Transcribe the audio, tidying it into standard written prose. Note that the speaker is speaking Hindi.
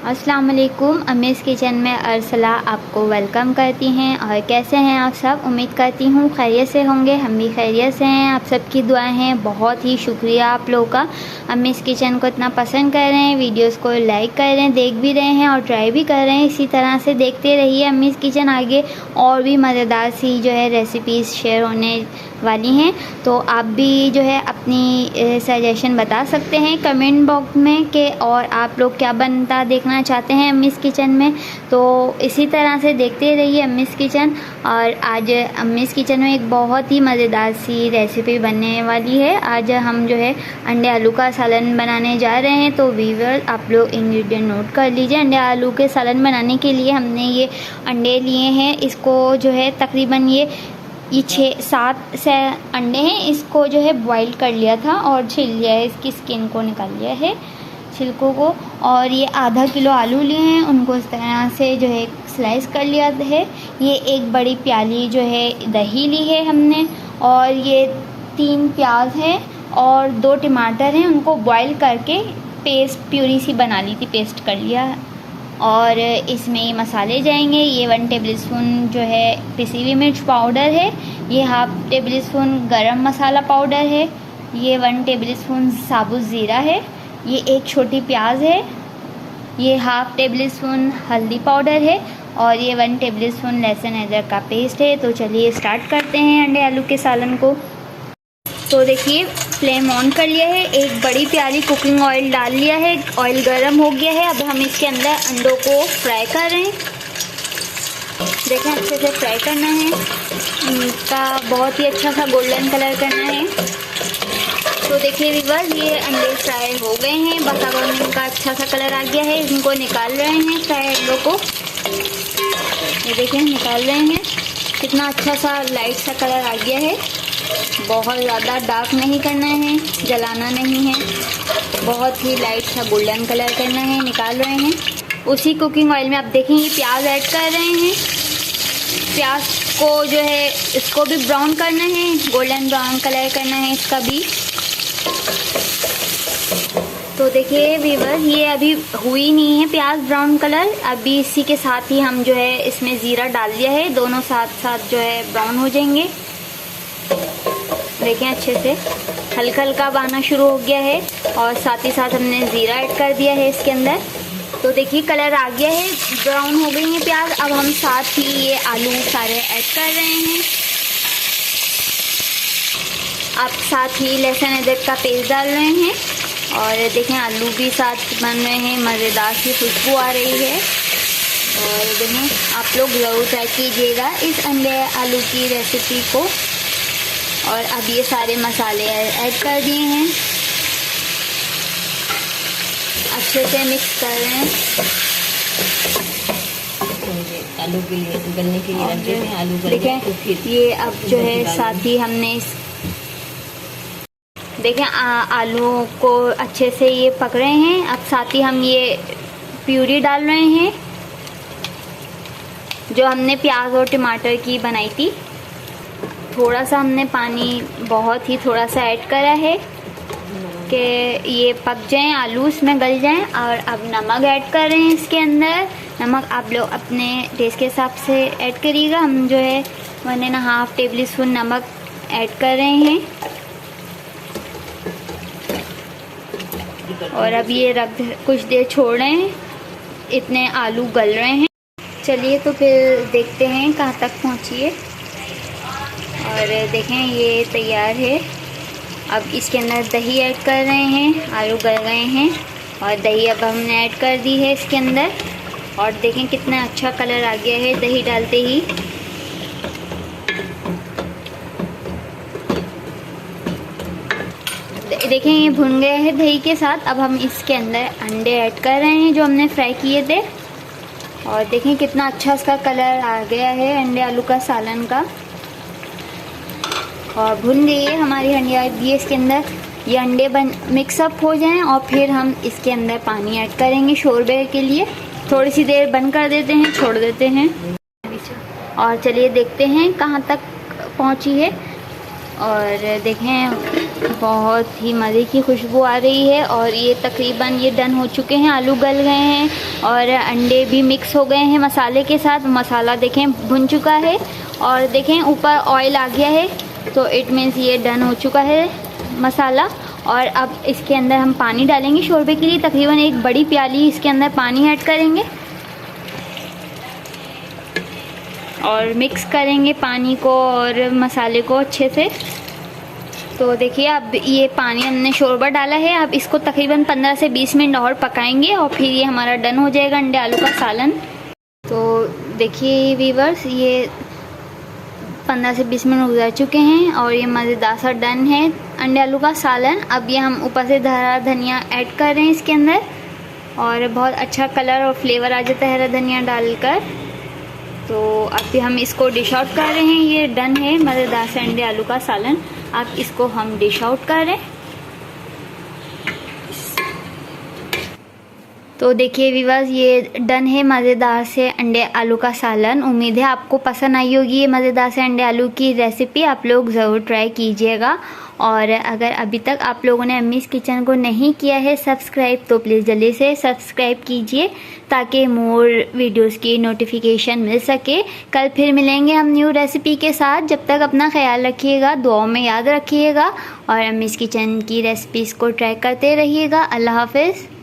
अस्सलाम वालेकुम। अम्मीज़ किचन में अरसला आपको वेलकम करती हैं। और कैसे हैं आप सब? उम्मीद करती हूँ खैरियत से होंगे। हम भी खैरियत से हैं। आप सबकी दुआएं हैं। बहुत ही शुक्रिया आप लोगों का, अम्मीज़ किचन को इतना पसंद कर रहे हैं, वीडियोस को लाइक कर रहे हैं, देख भी रहे हैं और ट्राई भी कर रहे हैं। इसी तरह से देखते रहिए अम्मीज़ किचन। आगे और भी मज़ेदार सी जो है रेसिपीज़ शेयर होने वाली हैं, तो आप भी जो है अपनी सजेशन बता सकते हैं कमेंट बॉक्स में कि और आप लोग क्या बनता देखना चाहते हैं अम्मीज़ किचन में। तो इसी तरह से देखते रहिए अम्मीज़ किचन। और आज अम्मीज़ किचन में एक बहुत ही मज़ेदार सी रेसिपी बनने वाली है। आज हम जो है अंडे आलू का सालन बनाने जा रहे हैं। तो व्यूअर आप लोग इंग्रेडिएंट नोट कर लीजिए। अंडे आलू के सालन बनाने के लिए हमने ये अंडे लिए हैं। इसको जो है तकरीबन ये 6-7 से अंडे हैं। इसको जो है बॉईल कर लिया था और छील लिया है, इसकी स्किन को निकाल लिया है, छिलकों को। और ये आधा किलो आलू लिए हैं, उनको इस तरह से जो है स्लाइस कर लिया है। ये एक बड़ी प्याली जो है दही ली है हमने, और ये 3 प्याज हैं और 2 टमाटर हैं, उनको बॉईल करके पेस्ट प्यूरी सी बना ली थी, पेस्ट कर लिया। और इसमें ये मसाले जाएंगे। ये 1 टेबल स्पून जो है पिसी हुई मिर्च पाउडर है, ये 1/2 टेबल स्पून गरम मसाला पाउडर है, ये 1 टेबल स्पून साबुत ज़ीरा है, ये एक छोटी प्याज है, ये 1/2 टेबल स्पून हल्दी पाउडर है, और ये 1 टेबल स्पून लहसुन अदरक का पेस्ट है। तो चलिए स्टार्ट करते हैं अंडे आलू के सालन को। तो देखिए फ्लेम ऑन कर लिया है, एक बड़ी प्याली कुकिंग ऑयल डाल लिया है, ऑयल गर्म हो गया है। अब हम इसके अंदर अंडों को फ्राई कर रहे हैं। देखें अच्छे से फ्राई करना है, इनका बहुत ही अच्छा सा गोल्डन कलर करना है। तो देखिए व्यूअर्स ये अंडे फ्राई हो गए हैं, बस अब हम इनका अच्छा सा कलर आ गया है, इनको निकाल रहे हैं फ्राई अंडों को। ये देखें निकाल रहे हैं, कितना अच्छा सा लाइट सा कलर आ गया है। बहुत ज़्यादा डार्क नहीं करना है, जलाना नहीं है, बहुत ही लाइट सा गोल्डन कलर करना है। निकाल रहे हैं उसी कुकिंग ऑयल में। आप देखें ये प्याज ऐड कर रहे हैं, प्याज को जो है इसको भी ब्राउन करना है, गोल्डन ब्राउन कलर करना है इसका भी। तो देखिए व्यूअर्स ये अभी हुई नहीं है प्याज ब्राउन कलर, अभी इसी के साथ ही हम जो है इसमें ज़ीरा डाल दिया है, दोनों साथ साथ जो है ब्राउन हो जाएंगे। देखें अच्छे से हल्का हल्का आना शुरू हो गया है, और साथ ही साथ हमने ज़ीरा ऐड कर दिया है इसके अंदर। तो देखिए कलर आ गया है, ब्राउन हो गई है प्याज। अब हम साथ ही ये आलू सारे ऐड कर रहे हैं। अब साथ ही लहसुन अदरक का पेस्ट डाल रहे हैं, और देखें आलू भी साथ बन रहे हैं, मज़ेदार सी खुशबू आ रही है। और देखें आप लोग ज़रूर ट्राई कीजिएगा इस अंडे आलू की रेसिपी को। और अब ये सारे मसाले ऐड कर दिए हैं, अच्छे से मिक्स कर रहे हैं। आलू के लिए गलने के लिए रख देते हैं, आलू देखें ये अब जो है साथ ही हमने देखें आलू को अच्छे से ये पक रहे हैं। अब साथ ही हम ये प्यूरी डाल रहे हैं जो हमने प्याज और टमाटर की बनाई थी। थोड़ा सा हमने पानी बहुत ही थोड़ा सा ऐड करा है कि ये पक जाएं, आलू इसमें गल जाएं। और अब नमक ऐड कर रहे हैं इसके अंदर। नमक आप लोग अपने टेस्ट के हिसाब से ऐड करिएगा। हम जो है 1.5 टेबल स्पून नमक ऐड कर रहे हैं। और अब ये रख कुछ देर छोड़ रहे हैं, इतने आलू गल रहे हैं। चलिए तो फिर देखते हैं कहाँ तक पहुँची है। और देखें ये तैयार है। अब इसके अंदर दही ऐड कर रहे हैं, आलू गल गए हैं और दही अब हमने ऐड कर दी है इसके अंदर। और देखें कितना अच्छा कलर आ गया है दही डालते ही। देखें ये भुन गया है दही के साथ। अब हम इसके अंदर अंडे ऐड कर रहे हैं जो हमने फ्राई किए थे। और देखें कितना अच्छा इसका कलर आ गया है अंडे आलू का सालन का। और भुन गई है हमारी अंडे, ये इसके अंदर ये अंडे मिक्सअप हो जाएं, और फिर हम इसके अंदर पानी ऐड करेंगे शोरबे के लिए। थोड़ी सी देर बंद कर देते हैं, छोड़ देते हैं। और चलिए देखते हैं कहाँ तक पहुँची है। और देखें बहुत ही मज़े की खुशबू आ रही है और ये तकरीबन ये डन हो चुके हैं। आलू गल गए हैं और अंडे भी मिक्स हो गए हैं मसाले के साथ। मसाला देखें भुन चुका है और देखें ऊपर ऑयल आ गया है, तो इट मीन्स ये डन हो चुका है मसाला। और अब इसके अंदर हम पानी डालेंगे शोरबे के लिए। तकरीबन एक बड़ी प्याली इसके अंदर पानी ऐड करेंगे और मिक्स करेंगे पानी को और मसाले को अच्छे से। तो देखिए अब ये पानी हमने शोरबा डाला है। अब इसको तकरीबन 15 से 20 मिनट और पकाएंगे और फिर ये हमारा डन हो जाएगा अंडे आलू का सालन। तो देखिए वीवर्स, ये 15 से 20 मिनट गुजर चुके हैं और ये मज़ेदार सा डन है अंडे आलू का सालन। अब ये हम ऊपर से हरा धनिया ऐड कर रहे हैं इसके अंदर और बहुत अच्छा कलर और फ्लेवर आ जाता है हरा धनिया डालकर। तो अब हम इसको डिश आउट कर रहे हैं। ये डन है मज़ेदार से अंडे आलू का सालन। अब इसको हम डिश आउट कर रहे हैं। तो देखिए व्यूअर्स, ये डन है मज़ेदार से अंडे आलू का सालन। उम्मीद है आपको पसंद आई होगी ये मज़ेदार से अंडे आलू की रेसिपी। आप लोग ज़रूर ट्राई कीजिएगा। और अगर अभी तक आप लोगों ने अम्मीज़ किचन को नहीं किया है सब्सक्राइब, तो प्लीज़ जल्दी से सब्सक्राइब कीजिए ताकि मोर वीडियोस की नोटिफिकेशन मिल सके। कल फिर मिलेंगे हम न्यू रेसिपी के साथ। जब तक अपना ख्याल रखिएगा, दुआओं में याद रखिएगा और अम्मीज़ किचन की रेसिपीज़ को ट्राई करते रहिएगा। अल्लाह हाफ़िज़।